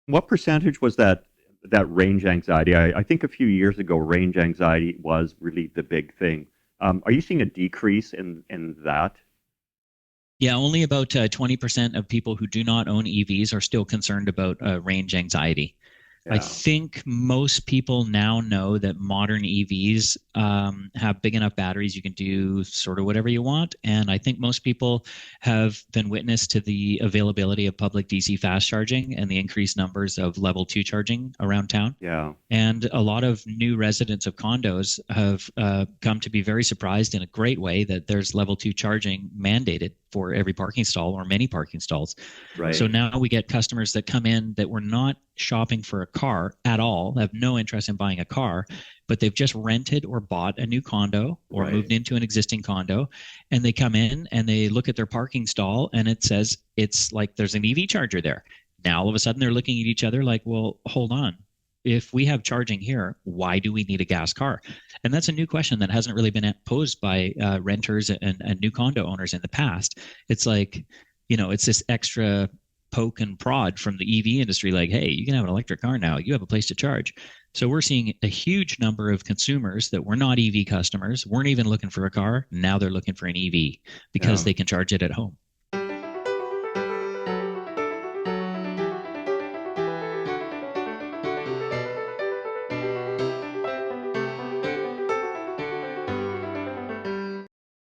What percentage was that range anxiety? I think a few years ago, range anxiety was really the big thing. Are you seeing a decrease in that? Yeah, only about 20% of people who do not own EVs are still concerned about range anxiety. I Yeah, think most people now know that modern EVs have big enough batteries you can do sort of whatever you want. And I think most people have been witness to the availability of public DC fast charging and the increased numbers of level two charging around town. yeah, And a lot of new residents of condos have come to be very surprised in a great way that there's level two charging mandated for every parking stall or many parking stalls. So right, now we get customers that come in that were not shopping for a car at all, have no interest in buying a car, but they've just rented or bought a new condo or moved right. into an existing condo. And they come in and they look at their parking stall and it says it's like there's an EV charger there. Now all of a sudden they're looking at each other like, well, hold on. If we have charging here, why do we need a gas car? And that's a new question that hasn't really been posed by renters and new condo owners in the past. It's like, it's this extra poke and prod from the EV industry, like, hey, you can have an electric car now. You have a place to charge. So we're seeing a huge number of consumers that were not EV customers, weren't even looking for a car. Now they're looking for an EV because Yeah. they can charge it at home.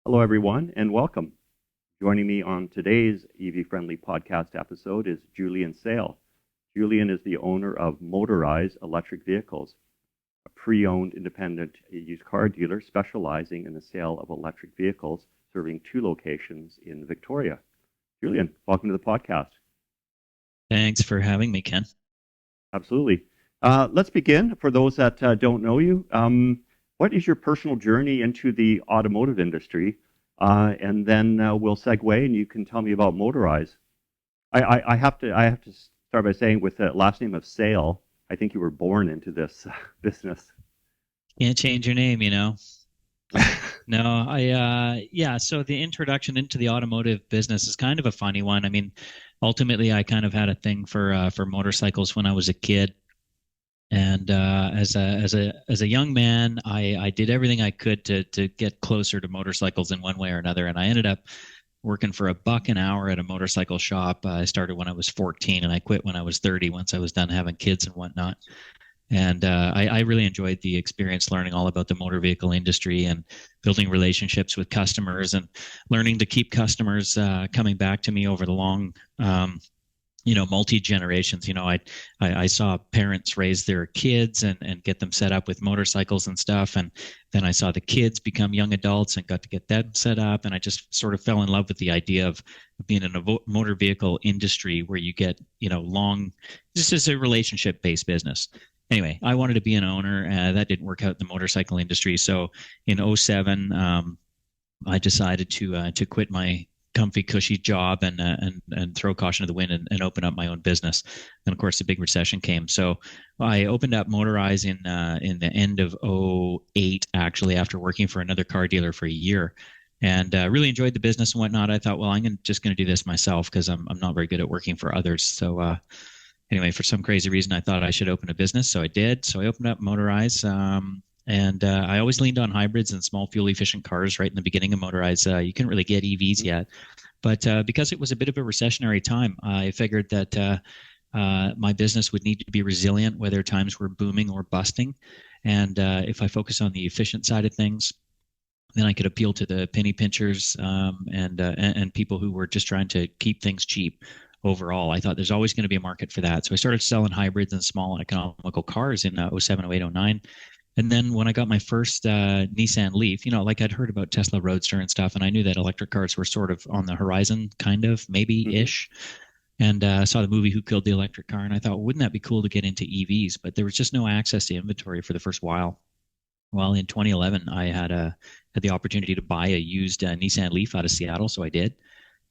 Hello, everyone, and welcome. Joining me on today's EV-friendly podcast episode is Julian Sale. Julian is the owner of Motorize electric vehicles, a pre-owned independent used car dealer specializing in the sale of electric vehicles, serving two locations in Victoria. Julian, welcome to the podcast. Thanks for having me, Ken. Absolutely. Let's begin. For those that don't know you, what is your personal journey into the automotive industry? And then we'll segue, and you can tell me about Motorize. I have to start by saying, with the last name of Sale, I think you were born into this business. Can't change your name. No, yeah, so the introduction into the automotive business is kind of a funny one. I mean, ultimately, I kind of had a thing for motorcycles when I was a kid. And as a young man, I did everything I could to get closer to motorcycles in one way or another. And I ended up working for $1 an hour at a motorcycle shop. I started when I was 14, and I quit when I was 30. Once I was done having kids and whatnot. And I really enjoyed the experience, learning all about the motor vehicle industry and building relationships with customers and learning to keep customers coming back to me over the long multi generations. I saw parents raise their kids and get them set up with motorcycles and stuff, and then I saw the kids become young adults and got to get them set up, and I just sort of fell in love with the idea of being in a motor vehicle industry where you get long. This is a relationship based business. Anyway, I wanted to be an owner. That didn't work out in the motorcycle industry, so in '07, I decided to quit my comfy, cushy job and throw caution to the wind and open up my own business. And of course, the big recession came. So I opened up Motorize in the end of '08, actually, after working for another car dealer for a year. And really enjoyed the business and whatnot. I thought, well, just going to do this myself because I'm not very good at working for others. So anyway, for some crazy reason, I thought I should open a business. So I did. So I opened up Motorize. And I always leaned on hybrids and small fuel efficient cars right in the beginning of Motorize. You couldn't really get EVs yet. But because it was a bit of a recessionary time, I figured that my business would need to be resilient, whether times were booming or busting. And if I focus on the efficient side of things, then I could appeal to the penny pinchers and people who were just trying to keep things cheap overall. I thought there's always going to be a market for that. So I started selling hybrids and small economical cars in '07, '08, '09. And then when I got my first Nissan Leaf, like I'd heard about Tesla Roadster and stuff, and I knew that electric cars were sort of on the horizon, kind of, Hmm. maybe-ish. And I saw the movie Who Killed the Electric Car, and I thought, wouldn't that be cool to get into EVs? But there was just no access to inventory for the first while. Well, in 2011, I had the opportunity to buy a used Nissan Leaf out of Seattle, so I did.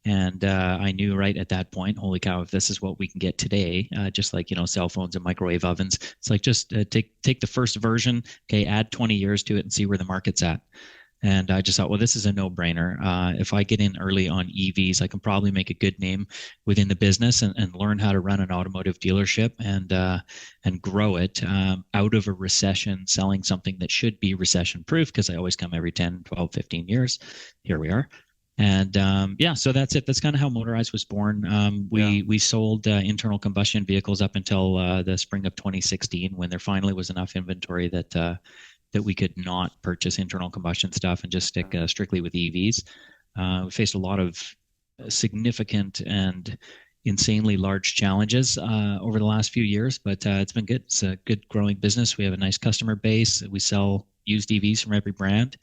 And I knew right at that point, holy cow, if this is what we can get today, just like, cell phones and microwave ovens, it's like just take the first version, okay, add 20 years to it and see where the market's at. And I just thought, well, this is a no-brainer. If I get in early on EVs, I can probably make a good name within the business and learn how to run an automotive dealership and grow it out of a recession, selling something that should be recession-proof because I always come every 10, 12, 15 years. Here we are. And yeah, so that's it. That's kind of how Motorize was born. We sold internal combustion vehicles up until the spring of 2016, when there finally was enough inventory that we could not purchase internal combustion stuff and just stick strictly with EVs. We faced a lot of significant and insanely large challenges over the last few years, but it's been good. It's a good growing business. We have a nice customer base. We sell used EVs from every brand.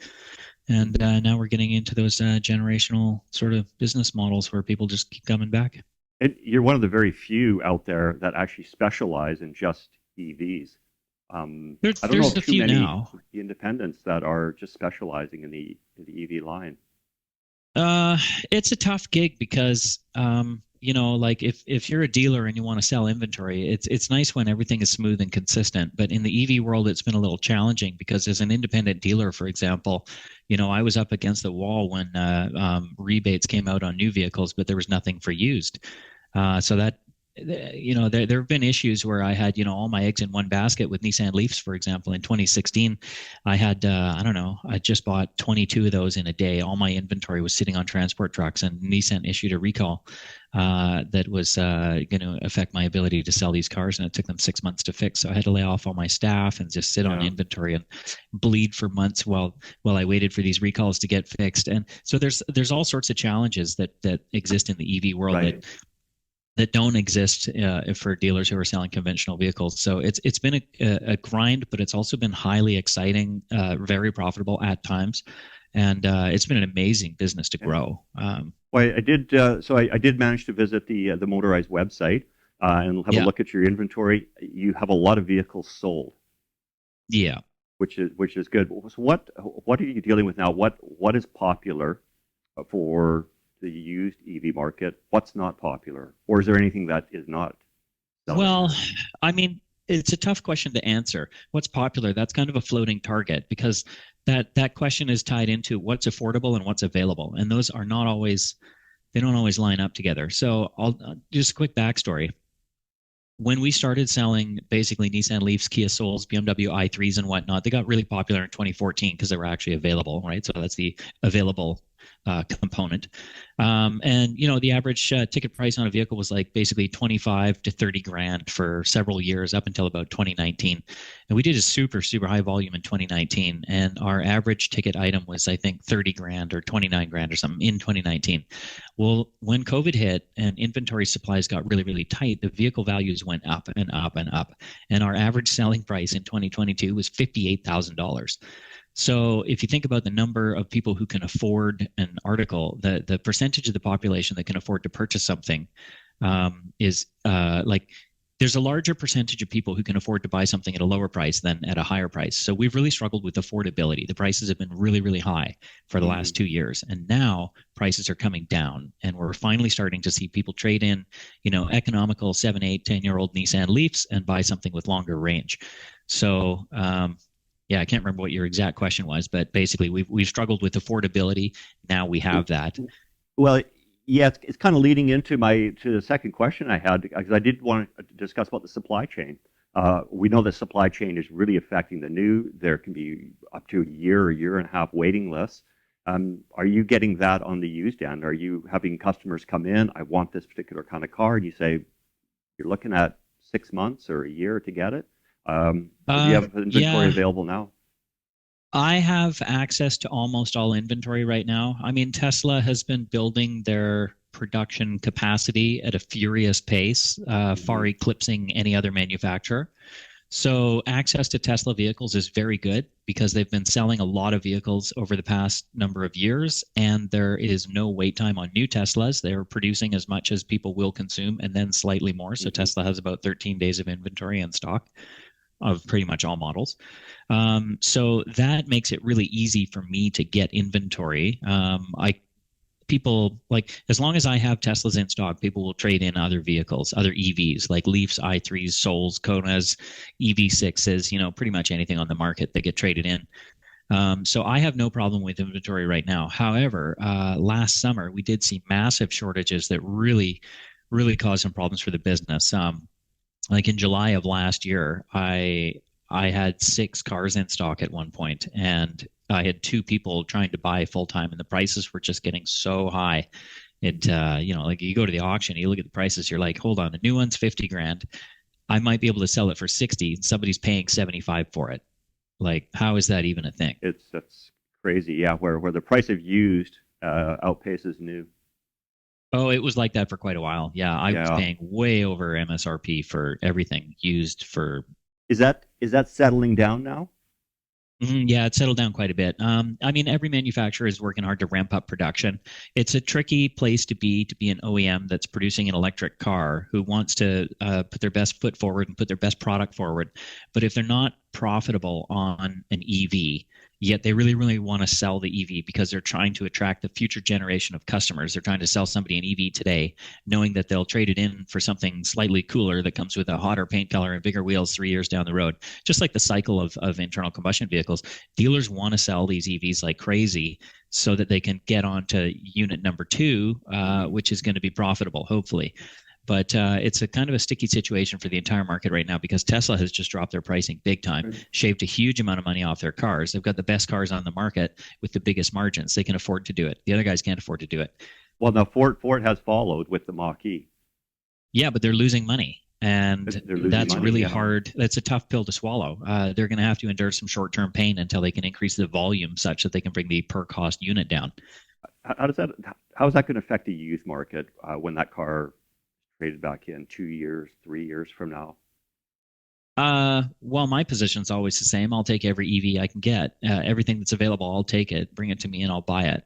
And now we're getting into those generational sort of business models where people just keep coming back. And you're one of the very few out there that actually specialize in just EVs. I don't know There's a too few many now. independents that are just specializing in the EV line. It's a tough gig because like if you're a dealer and you want to sell inventory, it's nice when everything is smooth and consistent. But in the EV world, it's been a little challenging because as an independent dealer, for example, I was up against the wall when rebates came out on new vehicles, but there was nothing for used. So that there have been issues where I had all my eggs in one basket with Nissan Leafs, for example. In 2016, I had I just bought 22 of those in a day. All my inventory was sitting on transport trucks, and Nissan issued a recall that was going to affect my ability to sell these cars, and it took them 6 months to fix. So I had to lay off all my staff and just sit on inventory and bleed for months while I waited for these recalls to get fixed. And so there's all sorts of challenges that exist in the EV world that don't exist for dealers who are selling conventional vehicles. So it's been a grind, but it's also been highly exciting, very profitable at times, and it's been an amazing business to grow. Well, I did. So I did manage to visit the Motorize website and have a look at your inventory. You have a lot of vehicles sold. Yeah, which is good. So what are you dealing with now? What is popular for the used EV market? What's not popular, or is there anything that is not selling? Well, I mean, it's a tough question to answer. What's popular? That's kind of a floating target because that question is tied into what's affordable and what's available, and those are not always, they don't always line up together. So I'll just a quick backstory. When we started selling basically Nissan Leafs, Kia Souls, BMW i3s and whatnot, they got really popular in 2014 because they were actually available, right? So that's the available component. And the average ticket price on a vehicle was like basically 25 to 30 grand for several years up until about 2019. And we did a super, super high volume in 2019. And our average ticket item was, I think, 30 grand or 29 grand or something in 2019. Well, when COVID hit and inventory supplies got really, really tight, the vehicle values went up and up and up. And our average selling price in 2022 was $58,000. So if you think about the number of people who can afford an article, the percentage of the population that can afford to purchase something is there's a larger percentage of people who can afford to buy something at a lower price than at a higher price. So we've really struggled with affordability. The prices have been really, really high for the last 2 years. And now prices are coming down. And we're finally starting to see people trade in, economical 7, 8, 10-year-old Nissan Leafs and buy something with longer range. So yeah, I can't remember what your exact question was, but basically we've struggled with affordability. Now we have that. Well, yeah, it's kind of leading into the second question I had, because I did want to discuss about the supply chain. We know the supply chain is really affecting the new. There can be up to a year and a half waiting lists. Are you getting that on the used end? Are you having customers come in, I want this particular kind of car, and you say you're looking at 6 months or a year to get it? Do you have inventory available now? I have access to almost all inventory right now. I mean, Tesla has been building their production capacity at a furious pace, far eclipsing any other manufacturer. So access to Tesla vehicles is very good because they've been selling a lot of vehicles over the past number of years, and there is no wait time on new Teslas. They're producing as much as people will consume and then slightly more. So Tesla has about 13 days of inventory in stock of pretty much all models. So that makes it really easy for me to get inventory. People like, as long as I have Teslas in stock, people will trade in other vehicles, other EVs like Leafs, i3s, Souls, Konas, EV6s, pretty much anything on the market that get traded in. So I have no problem with inventory right now. However, last summer we did see massive shortages that really caused some problems for the business. Like in July of last year, I had 6 cars in stock at one point, and I had 2 people trying to buy full time, and the prices were just getting so high. Like you go to the auction, you look at the prices, you're like, hold on, the new one's 50 grand. I might be able to sell it for 60, and somebody's paying 75 for it. Like, how is that even a thing? That's crazy. Yeah, where the price of used outpaces new. Oh, it was like that for quite a while. Yeah, I was Yeah. paying way over MSRP for everything used for. Is that settling down now? Yeah, it settled down quite a bit. I mean, every manufacturer is working hard to ramp up production. It's a tricky place to be an OEM that's producing an electric car who wants to put their best foot forward and put their best product forward. But if they're not profitable on an EV, yet they really want to sell the EV because they're trying to attract the future generation of customers. They're trying to sell somebody an EV today, knowing that they'll trade it in for something slightly cooler that comes with a hotter paint color and bigger wheels 3 years down the road. Just like the cycle of internal combustion vehicles, dealers want to sell these EVs like crazy so that they can get on to unit number 2, which is going to be profitable, hopefully. But it's a kind of a sticky situation for the entire market right now because Tesla has just dropped their pricing big time, shaved a huge amount of money off their cars. They've got the best cars on the market with the biggest margins. They can afford to do it. The other guys can't afford to do it. Well, now Ford has followed with the Mach-E. Yeah, but they're losing money. And They're losing that's money, really yeah. hard. That's a tough pill to swallow. They're going to have to endure some short-term pain until they can increase the volume such that they can bring the per cost unit down. How is that going to affect the used market when that car traded back in 2 years, 3 years from now? Well, my position's always the same. I'll take every EV I can get. Everything that's available, I'll take it. Bring it to me, and I'll buy it.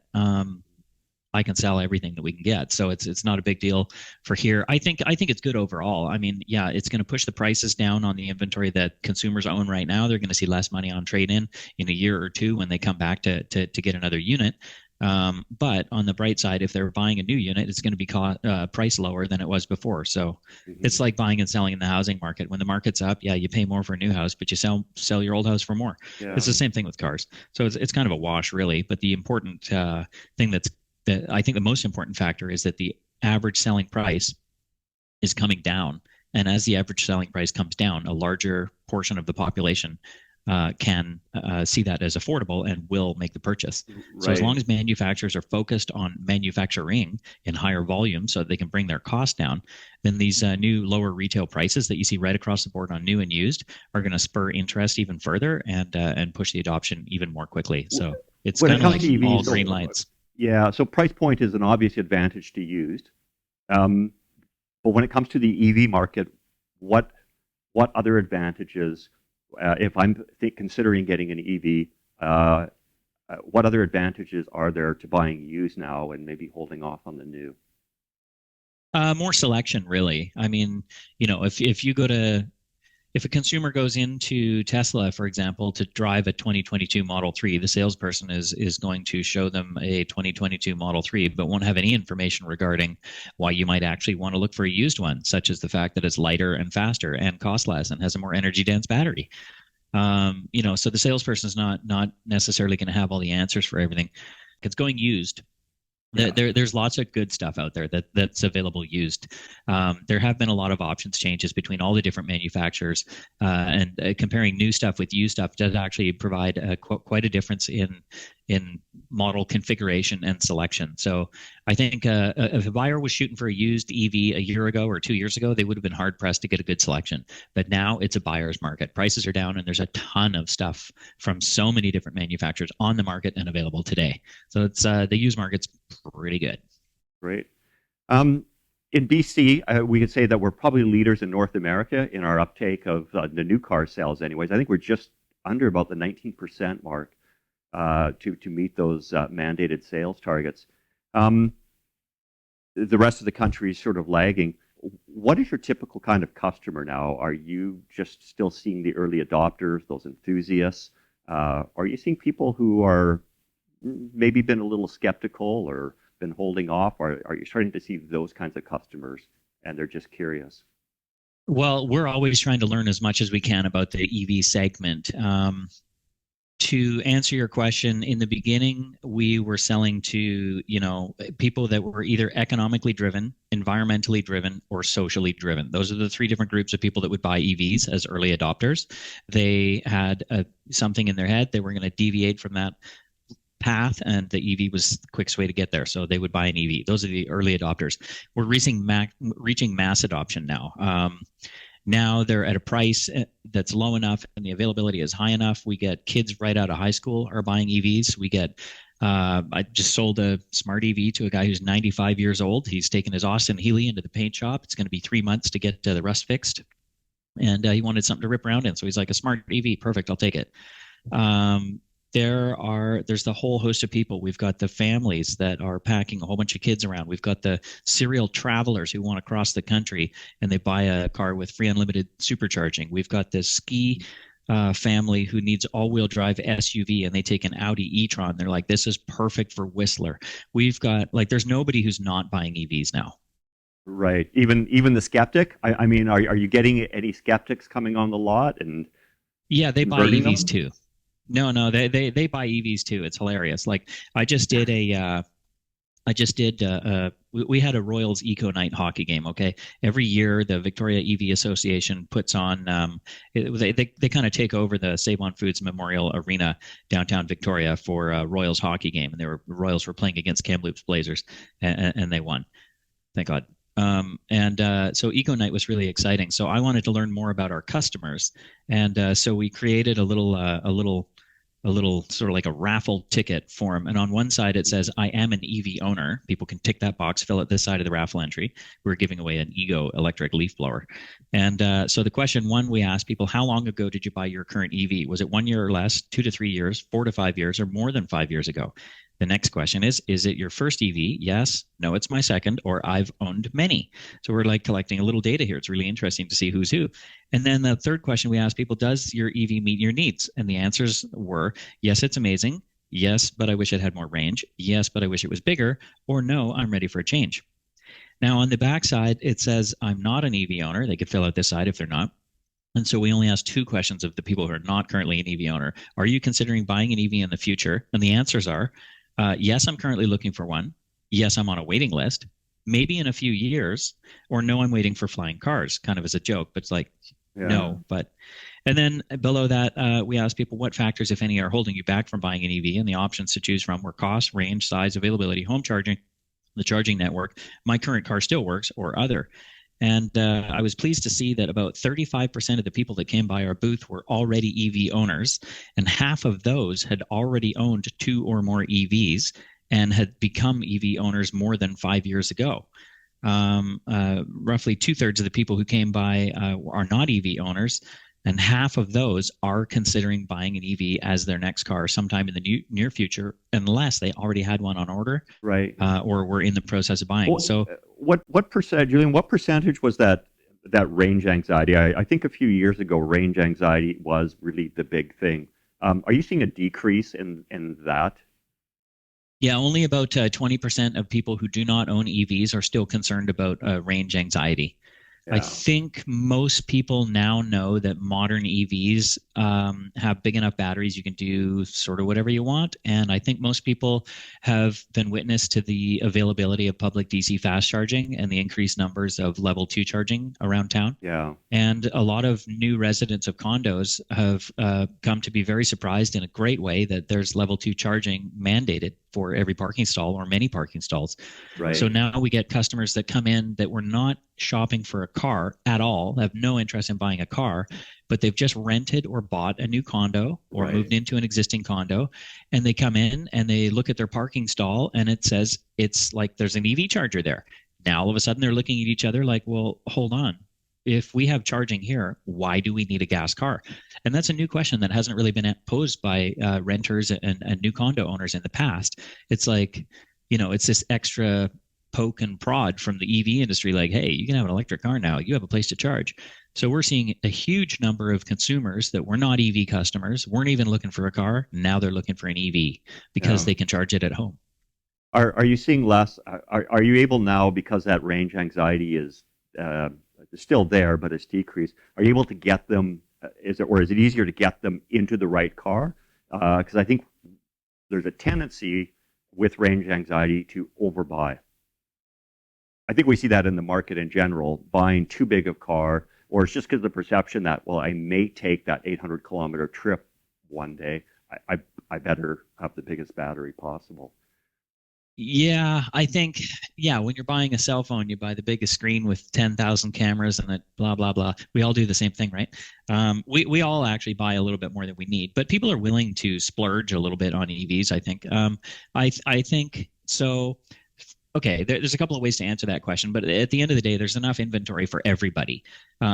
I can sell everything that we can get, so it's not a big deal for here. I think it's good overall. I mean, yeah, it's going to push the prices down on the inventory that consumers own right now. They're going to see less money on trade-in in a year or two when they come back to get another unit. But on the bright side, if they're buying a new unit, it's going to be price lower than it was before. So it's like buying and selling in the housing market. When the market's up, yeah, you pay more for a new house, but you sell your old house for more. Yeah. It's the same thing with cars. So it's kind of a wash, really. But the important thing that I think the most important factor is that the average selling price is coming down. And as the average selling price comes down, a larger portion of the population can see that as affordable and will make the purchase. Right. So as long as manufacturers are focused on manufacturing in higher volume so that they can bring their cost down, then these new lower retail prices that you see right across the board on new and used are going to spur interest even further and push the adoption even more quickly. So it's kind of like EVs, all green lights. Yeah, so price point is an obvious advantage to used. But when it comes to the EV market, what other advantages, if I'm considering getting an EV, what other advantages are there to buying used now and maybe holding off on the new? More selection, really. I mean, if a consumer goes into Tesla, for example, to drive a 2022 Model 3, the salesperson is going to show them a 2022 Model 3, but won't have any information regarding why you might actually want to look for a used one, such as the fact that it's lighter and faster and costs less and has a more energy dense battery. So the salesperson is not necessarily going to have all the answers for everything. It's going used. Yeah. There's lots of good stuff out there that's available used. There have been a lot of options changes between all the different manufacturers, and comparing new stuff with used stuff does actually provide quite a difference in model configuration and selection. So I think if a buyer was shooting for a used EV a year ago or 2 years ago, they would have been hard pressed to get a good selection. But now it's a buyer's market. Prices are down, and there's a ton of stuff from so many different manufacturers on the market and available today. So it's the used market's pretty good. Great. In BC, we could say that we're probably leaders in North America in our uptake of the new car sales. Anyways, I think we're just under about the 19% mark to meet those mandated sales targets. The rest of the country is sort of lagging. What is your typical kind of customer now? Are you just still seeing the early adopters, those enthusiasts? Are you seeing people who are maybe been a little skeptical or been holding off? Or are you starting to see those kinds of customers and they're just curious? Well, we're always trying to learn as much as we can about the EV segment. To answer your question, in the beginning, we were selling to, people that were either economically driven, environmentally driven, or socially driven. Those are the three different groups of people that would buy EVs as early adopters. They had something in their head. They were going to deviate from that path, and the EV was the quickest way to get there. So they would buy an EV. Those are the early adopters. We're reaching mass adoption now. Now they're at a price that's low enough and the availability is high enough. We get kids right out of high school are buying EVs. We get, I just sold a smart EV to a guy who's 95 years old. He's taken his Austin Healey into the paint shop. It's going to be 3 months to get the rust fixed. And he wanted something to rip around in. So he's like, a smart EV, perfect, I'll take it. There's the whole host of people. We've got the families that are packing a whole bunch of kids around. We've got the serial travelers who want to cross the country and they buy a car with free unlimited supercharging. We've got the ski family who needs all-wheel drive SUV and they take an Audi e-tron. They're like, this is perfect for Whistler. We've got, there's nobody who's not buying EVs now. Right. Even the skeptic. I mean, are you getting any skeptics coming on the lot and? Yeah, they buy EVs too. No, they buy EVs too. It's hilarious. Like we had a Royals Eco Night hockey game. Okay, every year the Victoria EV Association puts on. They kind of take over the Save on Foods Memorial Arena downtown Victoria for a Royals hockey game, and Royals were playing against Kamloops Blazers, and they won. Thank God. So Eco Night was really exciting. So I wanted to learn more about our customers, and so we created a little sort of like a raffle ticket form. And on one side it says, I am an EV owner. People can tick that box, fill out this side of the raffle entry. We're giving away an Ego electric leaf blower. And so the question one, we asked people, how long ago did you buy your current EV? Was it 1 year or less, 2 to 3 years, 4 to 5 years, or more than 5 years ago? The next question is it your first EV? Yes. No, it's my second, or I've owned many. So we're like collecting a little data here. It's really interesting to see who's who. And then the third question we asked people, does your EV meet your needs? And the answers were, yes, it's amazing. Yes, but I wish it had more range. Yes, but I wish it was bigger. Or no, I'm ready for a change. Now on the back side, it says, I'm not an EV owner. They could fill out this side if they're not. And so we only asked two questions of the people who are not currently an EV owner. Are you considering buying an EV in the future? And the answers are, yes, I'm currently looking for one. Yes, I'm on a waiting list. Maybe in a few years. Or no, I'm waiting for flying cars, kind of as a joke. But it's like, no. And then below that, we asked people what factors, if any, are holding you back from buying an EV. And the options to choose from were cost, range, size, availability, home charging, the charging network, my current car still works, or other. And I was pleased to see that about 35% of the people that came by our booth were already EV owners, and half of those had already owned 2 or more EVs and had become EV owners more than 5 years ago. Roughly 2/3 of the people who came by are not EV owners, and half of those are considering buying an EV as their next car sometime in the near future, unless they already had one on order, right, or were in the process of buying. Well, so, what percent, Julian? What percentage was that range anxiety? I think a few years ago, range anxiety was really the big thing. Are you seeing a decrease in that? Yeah, only about 20% of people who do not own EVs are still concerned about range anxiety. Yeah. I think most people now know that modern EVs have big enough batteries you can do sort of whatever you want. And I think most people have been witness to the availability of public DC fast charging and the increased numbers of level 2 charging around town. Yeah. And a lot of new residents of condos have come to be very surprised in a great way that there's level 2 charging mandated for every parking stall or many parking stalls. Right. So now we get customers that come in that were not shopping for a car at all, have no interest in buying a car, but they've just rented or bought a new condo or moved into an existing condo, and they come in and they look at their parking stall and it says it's like there's an EV charger there. Now all of a sudden they're looking at each other like, well, hold on. If we have charging here, why do we need a gas car? And that's a new question that hasn't really been posed by renters and new condo owners in the past. It's like, it's this extra poke and prod from the EV industry, like, hey, you can have an electric car now. You have a place to charge. So we're seeing a huge number of consumers that were not EV customers, weren't even looking for a car. Now they're looking for an EV because they can charge it at home. Are you seeing less? Are you able now, because that range anxiety is still there, but it's decreased? Are you able to get them? Is it easier to get them into the right car? because I think there's a tendency with range anxiety to overbuy. I think we see that in the market in general, buying too big of car, or it's just because of the perception that, well, I may take that 800-kilometer trip one day. I better have the biggest battery possible. Yeah, I think, yeah, when you're buying a cell phone, you buy the biggest screen with 10,000 cameras and it blah, blah, blah. We all do the same thing, right? We all actually buy a little bit more than we need, but people are willing to splurge a little bit on EVs, I think. I think so. Okay, there's a couple of ways to answer that question, but at the end of the day, there's enough inventory for everybody.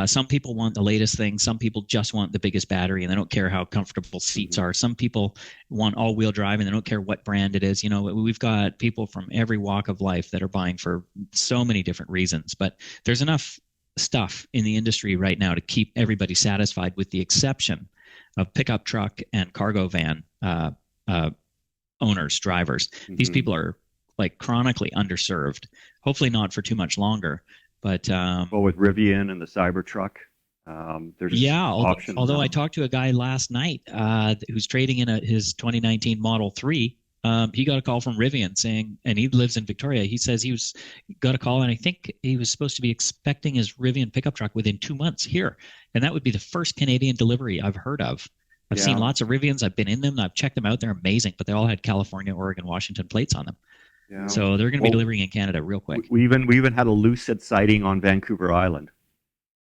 Some people want the latest thing. Some people just want the biggest battery, and they don't care how comfortable seats are. Some people want all-wheel drive, and they don't care what brand it is. You know, we've got people from every walk of life that are buying for so many different reasons. But there's enough stuff in the industry right now to keep everybody satisfied, with the exception of pickup truck and cargo van owners, drivers. These people are like chronically underserved. Hopefully not for too much longer. But well, with Rivian and the Cybertruck, there's options. Although I talked to a guy last night who's trading in his 2019 Model 3. He got a call from Rivian saying, and he lives in Victoria. He says got a call, and I think he was supposed to be expecting his Rivian pickup truck within 2 months here, and that would be the first Canadian delivery I've heard of. I've seen lots of Rivians. I've been in them. I've checked them out. They're amazing, but they all had California, Oregon, Washington plates on them. Yeah. So they're going to be delivering in Canada real quick. We even had a Lucid sighting on Vancouver Island.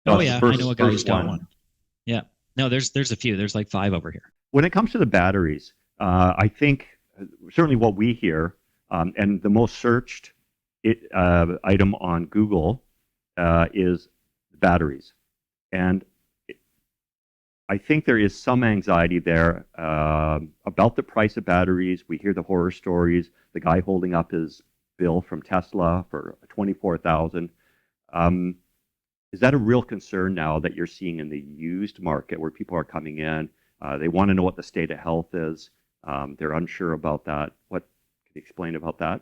Oh yeah, I know a guy who's got one. Yeah, no, there's a few. There's like 5 over here. When it comes to the batteries, I think certainly what we hear, and the most searched item on Google is batteries, and I think there is some anxiety there about the price of batteries. We hear the horror stories. The guy holding up his bill from Tesla for $24,000. Is that a real concern now that you're seeing in the used market, where people are coming in? They want to know what the state of health is. They're unsure about that. What can you explain about that?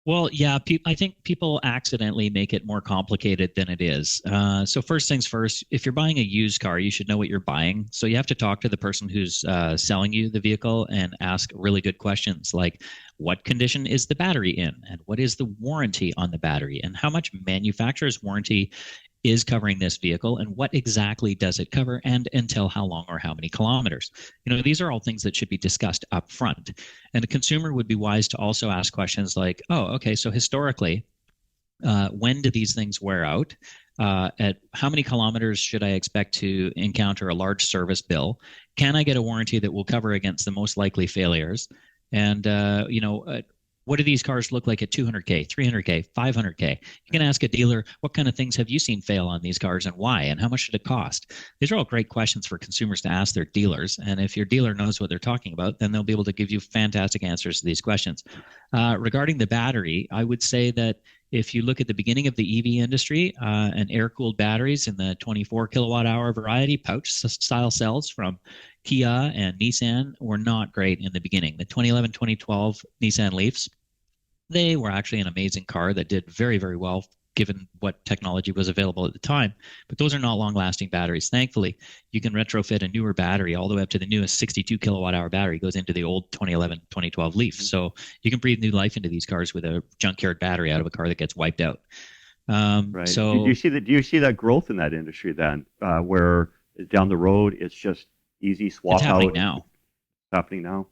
Well, yeah, I think people accidentally make it more complicated than it is. So first things first, if you're buying a used car, you should know what you're buying. So you have to talk to the person who's selling you the vehicle and ask really good questions like, what condition is the battery in? And what is the warranty on the battery? And how much manufacturer's warranty is covering this vehicle, and what exactly does it cover, and until how long or how many kilometers? You know, these are all things that should be discussed up front. And a consumer would be wise to also ask questions like, oh, okay, so historically, when do these things wear out? At how many kilometers should I expect to encounter a large service bill? Can I get a warranty that will cover against the most likely failures? And, what do these cars look like at 200K, 300K, 500K? You can ask a dealer, what kind of things have you seen fail on these cars and why? And how much should it cost? These are all great questions for consumers to ask their dealers. And if your dealer knows what they're talking about, then they'll be able to give you fantastic answers to these questions. Regarding the battery, I would say that if you look at the beginning of the EV industry, and air-cooled batteries in the 24 kilowatt-hour variety, pouch-style cells from Kia and Nissan were not great in the beginning. The 2011, 2012 Nissan Leafs, they were actually an amazing car that did very, very well given what technology was available at the time. But those are not long-lasting batteries. Thankfully, you can retrofit a newer battery all the way up to the newest 62 kilowatt-hour battery goes into the old 2011, 2012 Leaf. So you can breathe new life into these cars with a junkyard battery out of a car that gets wiped out. Right. So do you see that growth in that industry then, where down the road it's just easy swap it's happening out? Now. It's happening now.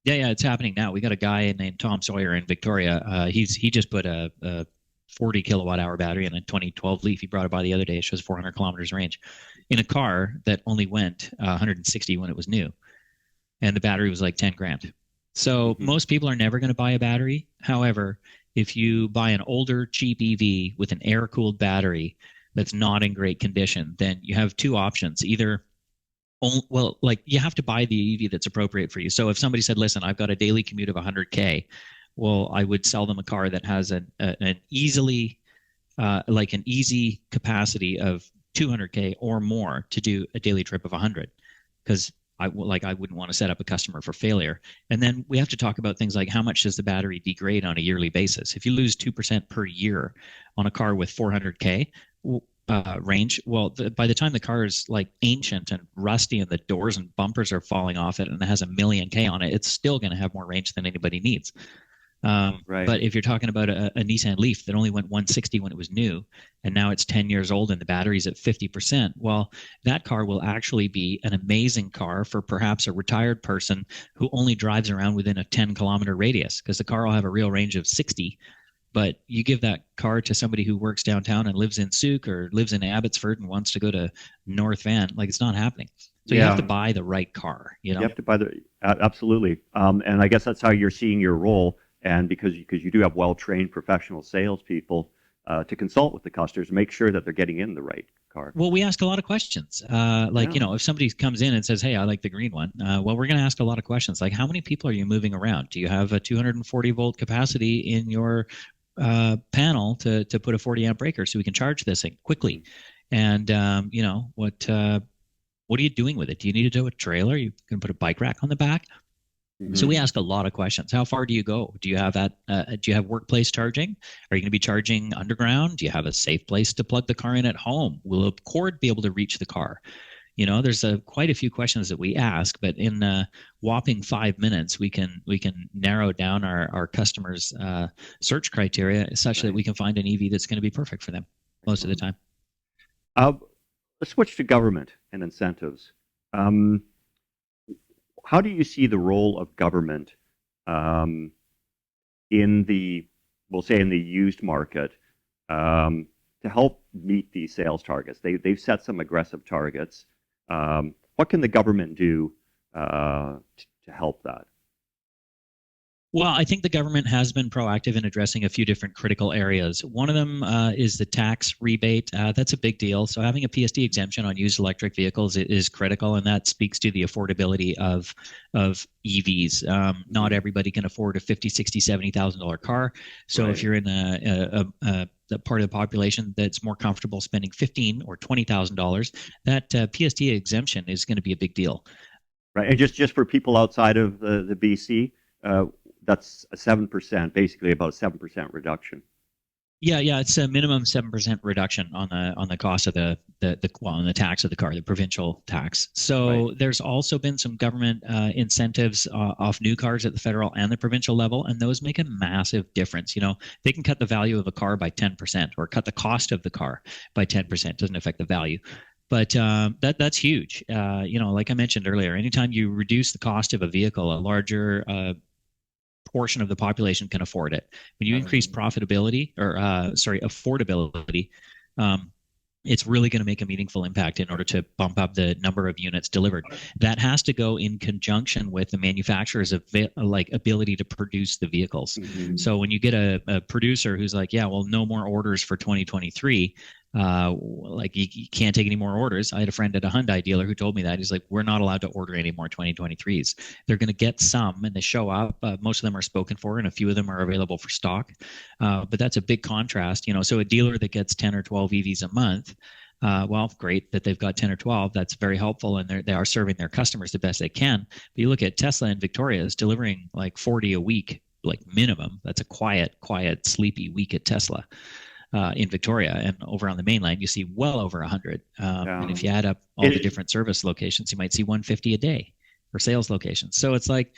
Yeah, it's happening now. We got a guy named Tom Sawyer in Victoria. He just put a 40 kilowatt hour battery in a 2012 Leaf. He brought it by the other day. It shows 400 kilometers range in a car that only went 160 when it was new, and the battery was like 10 grand. So most people are never going to buy a battery. However, if you buy an older, cheap EV with an air-cooled battery that's not in great condition, then you have two options. Either you have to buy the EV that's appropriate for you. So if somebody said, listen, I've got a daily commute of 100K, well, I would sell them a car that has an easy capacity of 200K or more to do a daily trip of 100, because I wouldn't want to set up a customer for failure. And then we have to talk about things like how much does the battery degrade on a yearly basis. If you lose 2% per year on a car with 400K, range. Well, by the time the car is like ancient and rusty and the doors and bumpers are falling off it and it has a million K on it, it's still going to have more range than anybody needs. Right. But if you're talking about a Nissan Leaf that only went 160 when it was new, and now it's 10 years old and the battery's at 50%, well, that car will actually be an amazing car for perhaps a retired person who only drives around within a 10-kilometer radius, because the car will have a real range of 60. But you give that car to somebody who works downtown and lives in Souk or lives in Abbotsford and wants to go to North Van, like, it's not happening. So you have to Yeah. buy the right car, you You know? have to buy the absolutely, and I guess that's how you're seeing your role, and because you do have well-trained professional salespeople to consult with the customers, make sure that they're getting in the right car. Well, we ask a lot of questions. Like, Yeah. if somebody comes in and says, "Hey, I like the green one," well, we're going to ask a lot of questions. Like, how many people are you moving around? Do you have a 240 volt capacity in your panel to put a 40 amp breaker so we can charge this thing quickly? And what are you doing with it? Do you need to do a trailer? You can put a bike rack on the back. So we Hmm. ask a lot of questions. How far do you go? Do you have that? Do you have workplace charging? Are you going to be charging underground? Do you have a safe place to plug the car in at home? Will a cord be able to reach the car? There's quite a few questions that we ask, but in a whopping 5 minutes, we can narrow down our customers' search criteria such that Right. we can find an EV that's going to be perfect for them most of the Excellent. time. Uh, let's switch to government and incentives. Um, how do you see the role of government um, in the, we'll say, in the used market um, to help meet these sales targets? They've set some aggressive targets. What can the government do to help that? Well, I think the government has been proactive in addressing a few different critical areas. One of them is the tax rebate. That's a big deal. So having a PSD exemption on used electric vehicles is critical, and that speaks to the affordability of EVs. Not Hmm. everybody can afford a 50, 60, $70,000 car. So if Right. you're in the part of the population that's more comfortable spending $15,000 or $20,000, that PSD exemption is going to be a big deal. Right. And just for people outside of the BC, uh, that's a 7%, basically about a 7% reduction. Yeah, it's a minimum 7% reduction on the cost of on the tax of the car, the provincial tax. Right. So there's also been some government incentives off new cars at the federal and the provincial level, and those make a massive difference. They can cut the value of a car by 10% or cut the cost of the car by 10%. Doesn't affect the value. But that's huge. Like I mentioned earlier, anytime you reduce the cost of a vehicle, a larger portion of the population can afford it. When you increase Absolutely. profitability or affordability, um, it's really going to make a meaningful impact in order to bump up the number of units delivered. That has to go in conjunction with the manufacturer's ability to produce the vehicles. Hmm. So when you get a producer who's like, yeah, well, no more orders for 2023. Like you can't take any more orders. I had a friend at a Hyundai dealer who told me that. He's like, we're not allowed to order any more 2023s. They're going to get some and they show up. Most of them are spoken for and a few of them are available for stock. But that's a big contrast. So a dealer that gets 10 or 12 EVs a month, well, great that they've got 10 or 12. That's very helpful, and they are serving their customers the best they can. But you look at Tesla in Victoria is delivering like 40 a week, like minimum. That's a quiet, sleepy week at Tesla in Victoria. And over on the mainland, you see well over 100. And Yeah. if you add up all the It, different service locations, you might see 150 a day for sales locations. So it's like,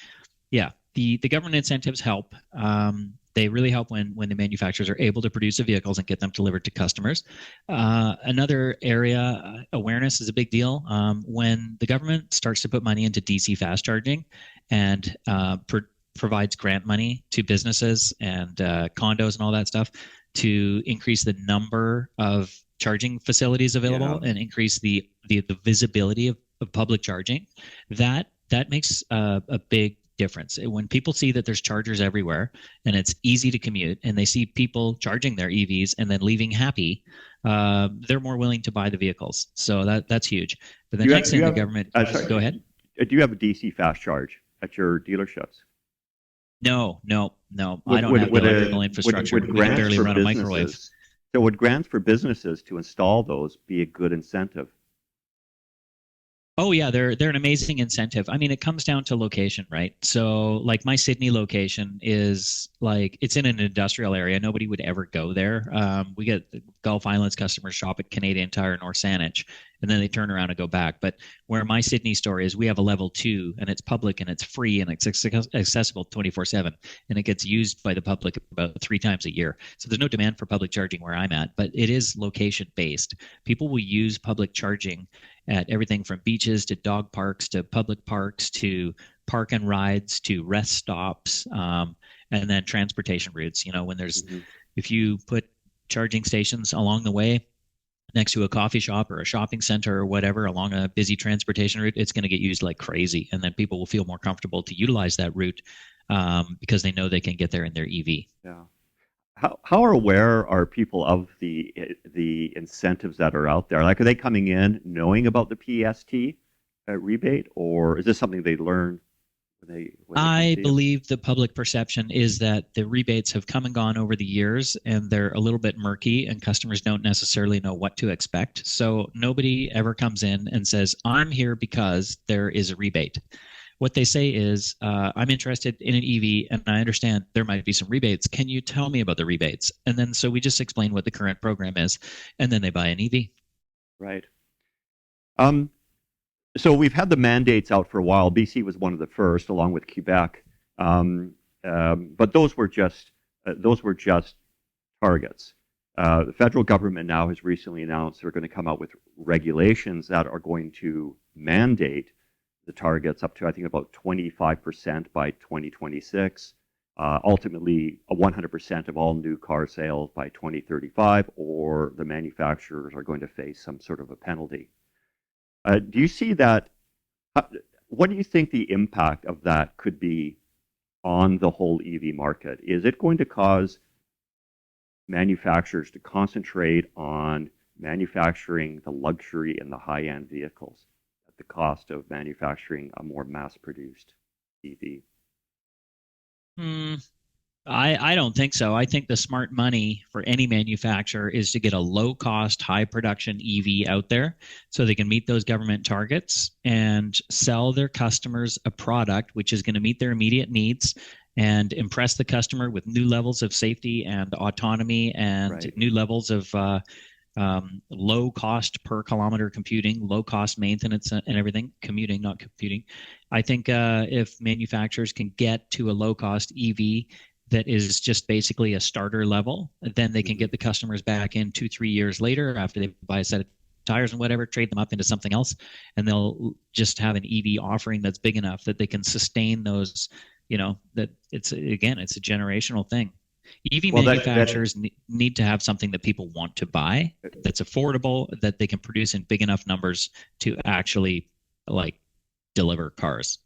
yeah, the government incentives help. They really help when the manufacturers are able to produce the vehicles and get them delivered to customers. Another area, awareness is a big deal. When the government starts to put money into DC fast charging and provides grant money to businesses and condos and all that stuff to increase the number of charging facilities yeah. available and increase the visibility of public charging, that makes a big difference. When people see that there's chargers everywhere and it's easy to commute and they see people charging their EVs and then leaving happy, they're more willing to buy the vehicles. So that's huge. But the next Do you thing the have, government, sorry, go ahead. do you have a DC fast charge at your dealerships? No, no, no. I Would don't would have the would electrical a infrastructure. would We can grants barely for run a microwave. businesses? So would grants for businesses to install those be a good incentive? Oh yeah, they're an amazing incentive. I mean, it comes down to location, right? So like my Sydney location is like it's in an industrial area. Nobody would ever go there. We get the Gulf Islands customers shop at Canadian Tire, North Saanich, and then they turn around and go back. But where my Sydney store is, we have a level two, and it's public and it's free and it's accessible 24/7, and it gets used by the public about 3 times a year. So there's no demand for public charging where I'm at, but it is location based. People will use public charging at everything from beaches to dog parks to public parks to park and rides to rest stops, and then transportation routes. You know, when there's, Hmm. if you put charging stations along the way next to a coffee shop or a shopping center or whatever along a busy transportation route, it's going to get used like crazy. And then people will feel more comfortable to utilize that route because they know they can get there in their EV. Yeah. How aware are people of the incentives that are out there? Like, are they coming in knowing about the PST rebate, or is this something they learn when they come I to you? believe the public perception is that the rebates have come and gone over the years and they're a little bit murky and customers don't necessarily know what to expect. So nobody ever comes in and says, I'm here because there is a rebate. What they say is, I'm interested in an EV and I understand there might be some rebates. Can you tell me about the rebates? And then so we just explain what the current program is and then they buy an EV. Right. Um, so we've had the mandates out for a while. BC was one of the first, along with Quebec. Um, but those were just targets. The federal government now has recently announced they're going to come out with regulations that are going to mandate the targets up to, I think, about 25% by 2026. Ultimately, 100% of all new car sales by 2035, or the manufacturers are going to face some sort of a penalty. Do you see that? uh, What do you think the impact of that could be on the whole EV market? Is it going to cause manufacturers to concentrate on manufacturing the luxury and the high-end vehicles at the cost of manufacturing a more mass-produced EV? Hmm. I don't think so. I think the smart money for any manufacturer is to get a low cost, high production EV out there so they can meet those government targets and sell their customers a product which is going to meet their immediate needs and impress the customer with new levels of safety and autonomy and Right. new levels of low cost per kilometer computing, low cost maintenance and everything, commuting, not computing. I think if manufacturers can get to a low cost EV that is just basically a starter level, then they can Hmm. get the customers back in 2, 3 years later after they buy a set of tires and whatever, trade them up into something else, and they'll just have an EV offering that's big enough that they can sustain those. You know that it's again, it's a generational thing. EV Well, that manufacturers need to have something that people want to buy, that's affordable, that they can produce in big enough numbers to actually like deliver cars.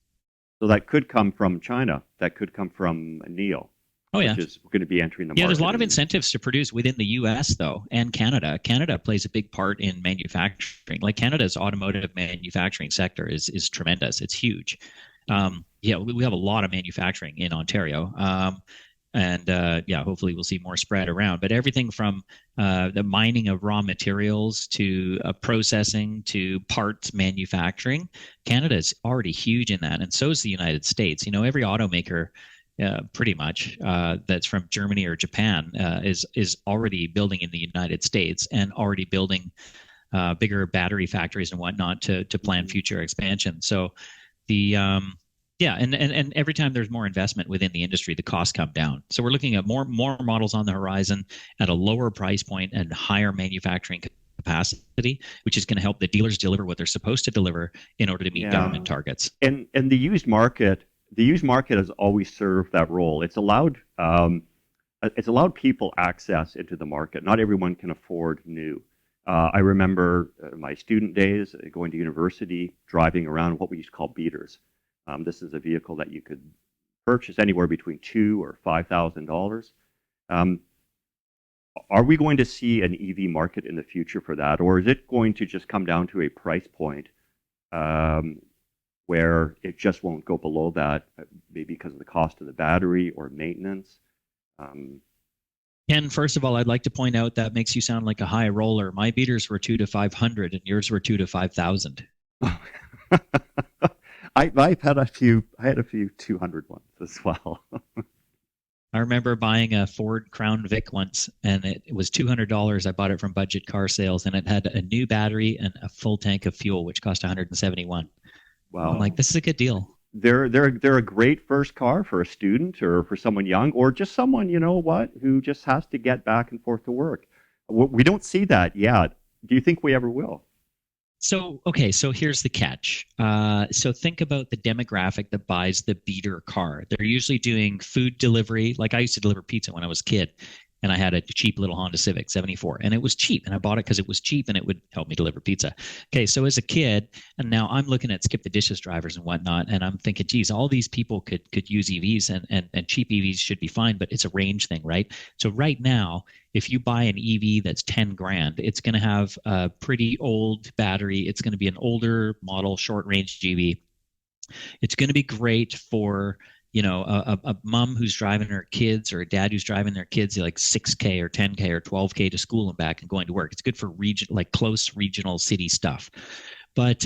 so that could come from China. That could come from Neo, Oh yeah. which is going to be entering the Yeah, there's a market lot of in. incentives to produce within the US though, and Canada. Canada plays a big part in manufacturing. Like Canada's automotive manufacturing sector is tremendous. It's huge. Mhm. Yeah, we have a lot of manufacturing in Ontario. And yeah, hopefully we'll see more spread around. But everything from the mining of raw materials to processing to parts manufacturing, Canada is already huge in that, and so is the United States. You know, every automaker, pretty much, that's from Germany or Japan is already building in the United States and already building bigger battery factories and whatnot to plan Mhm. future expansion. So the yeah, and every time there's more investment within the industry, the costs come down. So we're looking at more models on the horizon at a lower price point and higher manufacturing capacity, which is going to help the dealers deliver what they're supposed to deliver in order to meet Yeah, government targets. and the used market has always served that role. It's allowed people access into the market. Not everyone can afford new. I remember my student days going to university, driving around what we used to call beaters. This is a vehicle that you could purchase anywhere between $2,000 or $5,000. Um, are we going to see an EV market in the future for that, or is it going to just come down to a price point um, where it just won't go below that, maybe because of the cost of the battery or maintenance? Um, And first of all, I'd like to point out that makes you sound like a high roller. My beaters were 2 to 500, and yours were 2 to 5,000. I've had a few. I had a few 200 ones as well. I remember buying a Ford Crown Vic once, and it was $200. I bought it from Budget Car Sales, and it had a new battery and a full tank of fuel, which cost 171. I'm Wow. like, this is a good deal. They're a great first car for a student or for someone young or just someone, you know what, who just has to get back and forth to work. We don't see that yet. Do you think we ever will? So, okay, so here's the catch. So think about the demographic that buys the beater car. They're usually doing food delivery. Like I used to deliver pizza when I was a kid, and I had a cheap little Honda Civic 74, and it was cheap, and I bought it because it was cheap and it would help me deliver pizza. Okay, so as a kid, and now I'm looking at skip the dishes drivers and whatnot, and I'm thinking, geez, all these people could use EVs, and cheap EVs should be fine, but it's a range thing, right? So right now, if you buy an EV that's 10 grand, it's going to have a pretty old battery. It's going to be an older model, short range EV. It's going to be great for a mom who's driving her kids or a dad who's driving their kids like 6K or 10K or 12K to school and back and going to work. It's good for like close regional city stuff. But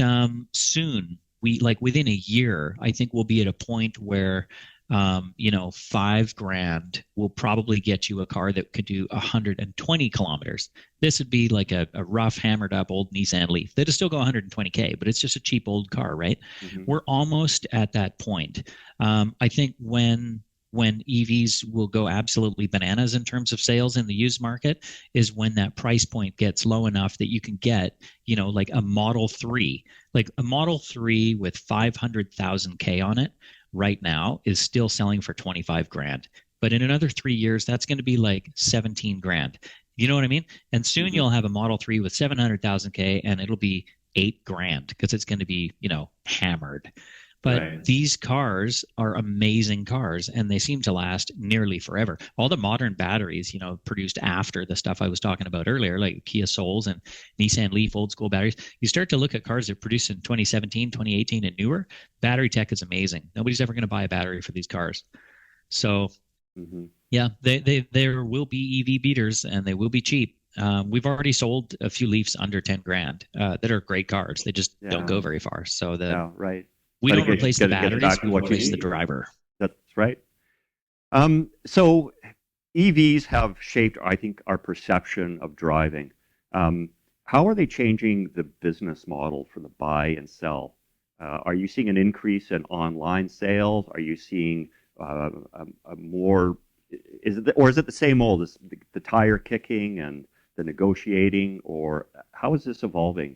soon, we like within a year, I think we'll be at a point where 5 grand will probably get you a car that could do 120 kilometers. This would be like a rough, hammered up old Nissan Leaf. That'll still go 120K, but it's just a cheap old car, right? Hmm. We're almost at that point. I think when EVs will go absolutely bananas in terms of sales in the used market is when that price point gets low enough that you can get, like a Model 3, like a Model 3 with 500,000 K on it right now is still selling for 25 grand. But in another 3 years, that's going to be like 17 grand. You know what I mean? And soon Hmm. you'll have a Model 3 with 700,000 K and it'll be 8 grand because it's going to be, hammered. But Right. these cars are amazing cars and they seem to last nearly forever. All the modern batteries, produced after the stuff I was talking about earlier, like Kia Souls and Nissan Leaf old school batteries, you start to look at cars that are produced in 2017, 2018 and newer. Battery tech is amazing. Nobody's ever going to buy a battery for these cars. So, Hmm. yeah, there will be EV beaters and they will be cheap. We've already sold a few Leafs under 10 grand that are great cars. They just don't Yeah. go very far. So Yeah. Right. we Got to don't replace the get batteries, back to we what you replace the need. driver. That's right. So EVs have shaped, I think, our perception of driving. Um, how are they changing the business model for the buy and sell? Are you seeing an increase in online sales? Are you seeing a more, or is it the same old, the tire kicking and the negotiating, or how is this evolving?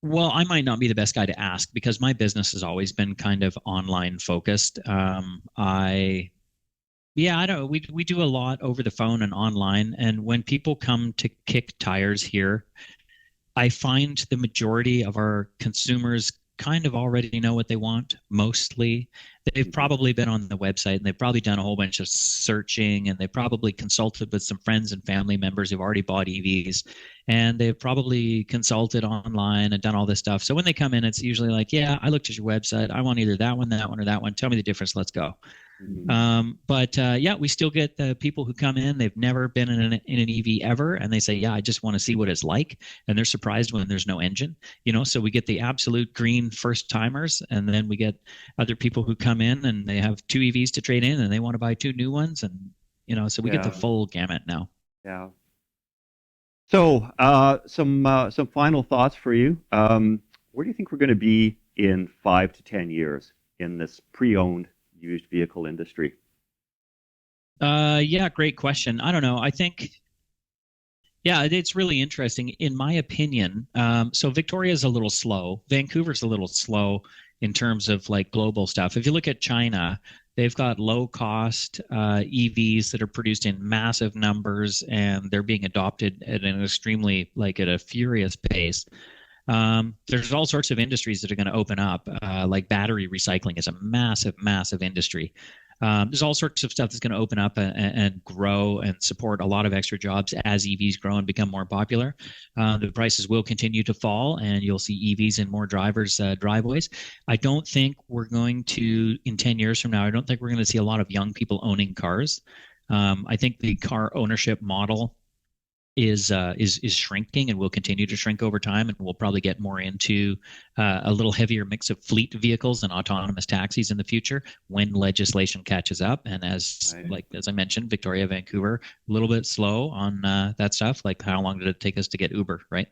Well, I might not be the best guy to ask because my business has always been kind of online focused. I don't. We do a lot over the phone and online, and when people come to kick tires here, I find the majority of our consumers kind of already know what they want. Mostly, they've Hmm. probably been on the website and they've probably done a whole bunch of searching and they've probably consulted with some friends and family members who've already bought EVs and they've probably consulted online and done all this stuff. So when they come in, it's usually like, yeah, I looked at your website. I want either that one, or that one. Tell me the difference. Let's go. Hmm. But yeah, we still get the people who come in. They've never been in an EV ever, and they say, "Yeah, I just want to see what it's like." And they're surprised when there's no engine. So we get the absolute green first timers, and then we get other people who come in and they have two EVs to trade in, and they want to buy two new ones, and so we get the Yeah, full gamut now. yeah. So, some final thoughts for you. Where do you think we're going to be in 5 to 10 years in this pre-owned used vehicle industry? Yeah, great question. I don't know. I think yeah, it's really interesting. In my opinion, so Victoria's a little slow. Vancouver's a little slow in terms of like global stuff. If you look at China, they've got low cost EVs that are produced in massive numbers and they're being adopted at an extremely, like at a furious pace. There's all sorts of industries that are going to open up, like battery recycling is a massive, massive industry. There's all sorts of stuff that's going to open up and grow and support a lot of extra jobs as EVs grow and become more popular. The prices will continue to fall, and you'll see EVs in more drivers' driveways. I don't think we're going to, in 10 years from now, I don't think we're going to see a lot of young people owning cars. I think the car ownership model is shrinking and will continue to shrink over time, and we'll probably get more into a little heavier mix of fleet vehicles and autonomous taxis in the future when legislation catches up. And as I mentioned, Victoria, Vancouver, a little bit slow on that stuff. Like, how long did it take us to get Uber, right?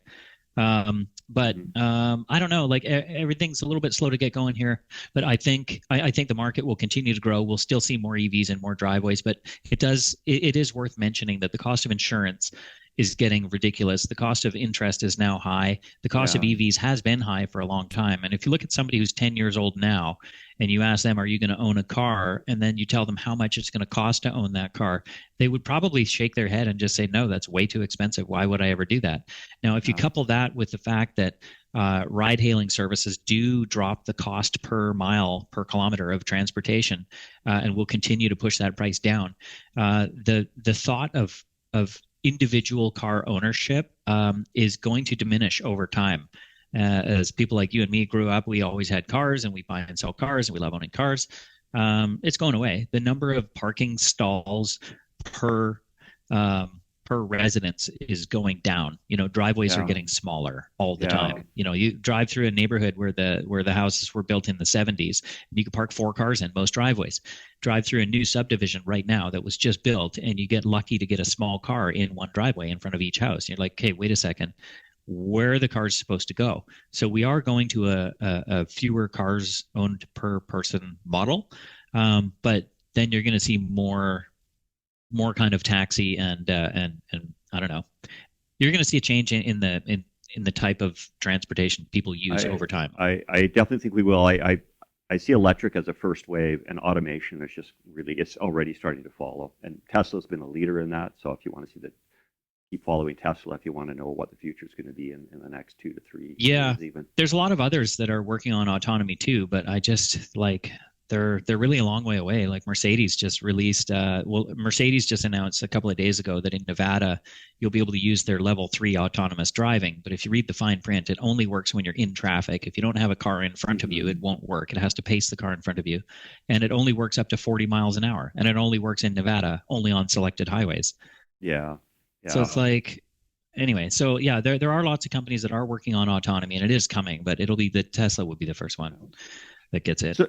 But I don't know. Like, everything's a little bit slow to get going here. But I think the market will continue to grow. We'll still see more EVs and more driveways. But it is worth mentioning that the cost of insurance is getting ridiculous. The cost of interest is now high. The cost of EVs has been high for a long time. And if you look at somebody who's 10 years old now and you ask them, are you going to own a car? And then you tell them how much it's going to cost to own that car, they would probably shake their head and just say, no, that's way too expensive. Why would I ever do that? Now, if you couple that with the fact that ride-hailing services do drop the cost per mile, per kilometer of transportation, and will continue to push that price down, the thought of individual car ownership is going to diminish over time. As people like you and me grew up, we always had cars and we buy and sell cars and we love owning cars. It's going away. The number of parking stalls per residence is going down. Driveways are getting smaller all the time. You drive through a neighborhood where the houses were built in the 70s, and you could park 4 cars in most driveways. Drive through a new subdivision right now that was just built, and you get lucky to get a small car in one driveway in front of each house. You're like, hey, wait a second, where are the cars supposed to go? So we are going to a fewer cars owned per person model, but then you're going to see more kind of taxi and I don't know. You're going to see a change in the type of transportation people use over time. I definitely think we will. I see electric as a first wave, and automation is just really, it's already starting to follow. And Tesla's been a leader in that. So if you want to see keep following Tesla, if you want to know what the future is going to be in the next 2 to 3 years even. There's a lot of others that are working on autonomy too, but I just like they're really a long way away. Like Mercedes just released, Mercedes just announced a couple of days ago that in Nevada, you'll be able to use their level 3 autonomous driving. But if you read the fine print, it only works when you're in traffic. If you don't have a car in front of you, it won't work. It has to pace the car in front of you. And it only works up to 40 miles an hour. And it only works in Nevada, only on selected highways. Yeah. So it's like, anyway, so yeah, there are lots of companies that are working on autonomy, and it is coming, but Tesla would be the first one that gets it.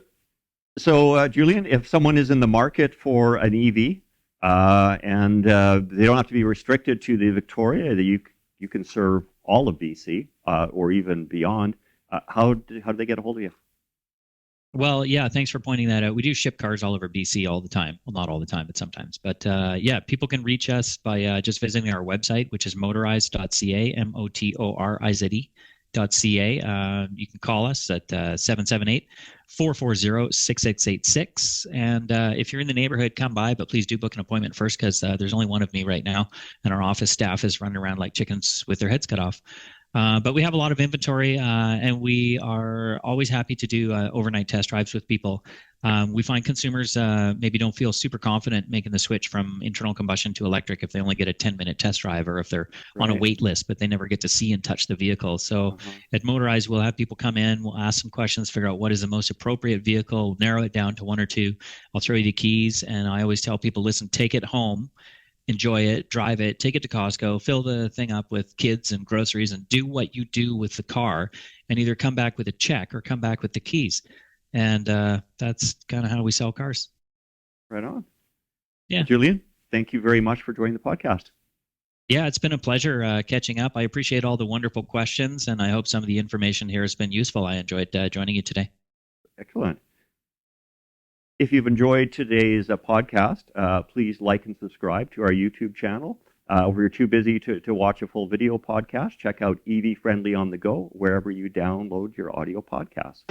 So, Julian, if someone is in the market for an EV and they don't have to be restricted to the Victoria, you can serve all of BC or even beyond, how do they get a hold of you? Well, yeah, thanks for pointing that out. We do ship cars all over BC all the time. Well, not all the time, but sometimes. But yeah, people can reach us by just visiting our website, which is motorize.ca, motorize.ca. You can call us at 778-440-6686. And if you're in the neighborhood, come by, but please do book an appointment first, because there's only one of me right now, and our office staff is running around like chickens with their heads cut off. But we have a lot of inventory, and we are always happy to do overnight test drives with people. We find consumers maybe don't feel super confident making the switch from internal combustion to electric if they only get a 10-minute test drive, or if they're on a wait list, but they never get to see and touch the vehicle. So at Motorize, we'll have people come in, we'll ask some questions, figure out what is the most appropriate vehicle, narrow it down to 1 or 2. I'll throw you the keys, and I always tell people, listen, take it home. Enjoy it, drive it, take it to Costco, fill the thing up with kids and groceries, and do what you do with the car, and either come back with a check or come back with the keys. And that's kind of how we sell cars. Right on. Yeah. Julian, thank you very much for joining the podcast. Yeah, it's been a pleasure catching up. I appreciate all the wonderful questions, and I hope some of the information here has been useful. I enjoyed joining you today. Excellent. If you've enjoyed today's podcast, please like and subscribe to our YouTube channel. If you're too busy to watch a full video podcast, check out EVfriendly on the go, wherever you download your audio podcasts.